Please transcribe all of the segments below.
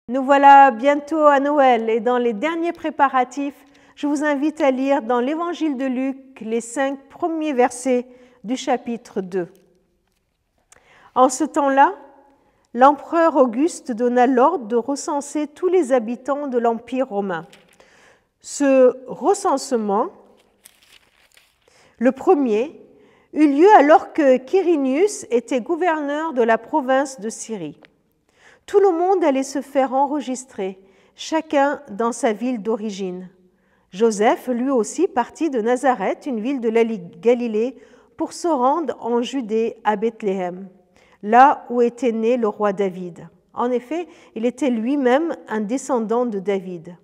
Nous voilà bientôt à Noël et dans les derniers préparatifs, je vous invite à lire dans l'Évangile de Luc les 5 premiers versets du chapitre 2. En ce temps-là, l'empereur Auguste donna l'ordre de recenser tous les habitants de l'Empire romain. Ce recensement, le premier, eut lieu alors que Quirinius était gouverneur de la province de Syrie. Tout le monde allait se faire enregistrer, chacun dans sa ville d'origine. Joseph, lui aussi, partit de Nazareth, une ville de la Galilée, pour se rendre en Judée à Bethléem, là où était né le roi David. En effet, il était lui-même un descendant de David.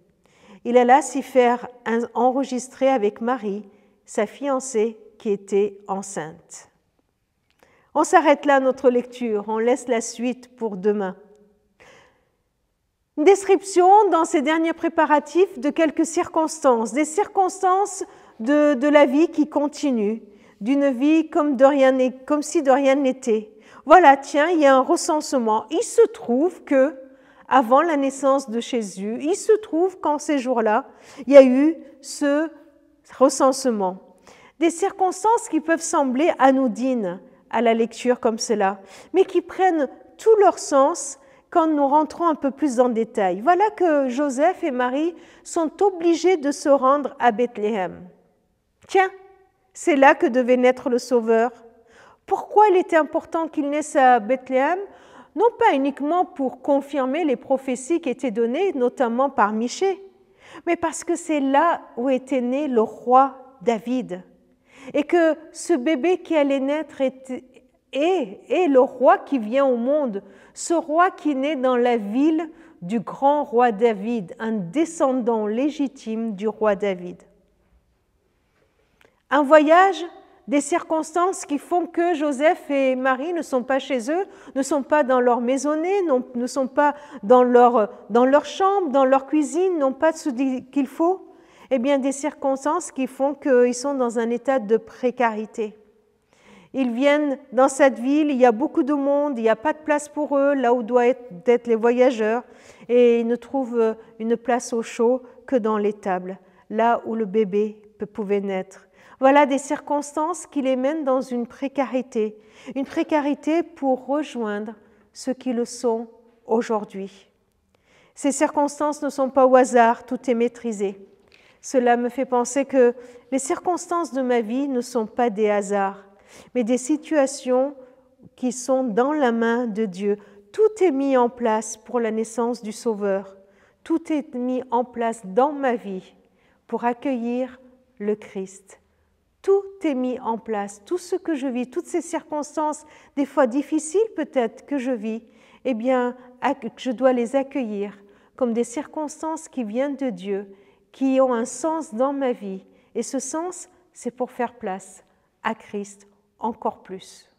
Il alla s'y faire enregistrer avec Marie, sa fiancée, qui était enceinte. On s'arrête là notre lecture, on laisse la suite pour demain. Une description dans ces derniers préparatifs de quelques circonstances, des circonstances de la vie qui continue, d'une vie comme si de rien n'était. Voilà, tiens, il y a un recensement. Il se trouve que, avant la naissance de Jésus, il se trouve qu'en ces jours-là, il y a eu ce recensement. Des circonstances qui peuvent sembler anodines à la lecture comme cela, mais qui prennent tout leur sens quand nous rentrons un peu plus en détail. Voilà que Joseph et Marie sont obligés de se rendre à Bethléem. Tiens, c'est là que devait naître le Sauveur. Pourquoi il était important qu'il naisse à Bethléem? Non pas uniquement pour confirmer les prophéties qui étaient données, notamment par Michée, mais parce que c'est là où était né le roi David. Et que ce bébé qui allait naître est le roi qui vient au monde, ce roi qui naît dans la ville du grand roi David, un descendant légitime du roi David. Un voyage, des circonstances qui font que Joseph et Marie ne sont pas chez eux, ne sont pas dans leur maisonnée, ne sont pas dans leur chambre, dans leur cuisine, n'ont pas ce qu'il faut. Eh bien, des circonstances qui font qu'ils sont dans un état de précarité. Ils viennent dans cette ville, il y a beaucoup de monde, il n'y a pas de place pour eux, là où doivent être les voyageurs, et ils ne trouvent une place au chaud que dans l'étable, là où le bébé pouvait naître. Voilà des circonstances qui les mènent dans une précarité pour rejoindre ceux qui le sont aujourd'hui. Ces circonstances ne sont pas au hasard, tout est maîtrisé. Cela me fait penser que les circonstances de ma vie ne sont pas des hasards, mais des situations qui sont dans la main de Dieu. Tout est mis en place pour la naissance du Sauveur. Tout est mis en place dans ma vie pour accueillir le Christ. Tout est mis en place. Tout ce que je vis, toutes ces circonstances, des fois difficiles peut-être que je vis, eh bien, je dois les accueillir comme des circonstances qui viennent de Dieu, qui ont un sens dans ma vie. Et ce sens, c'est pour faire place à Christ encore plus.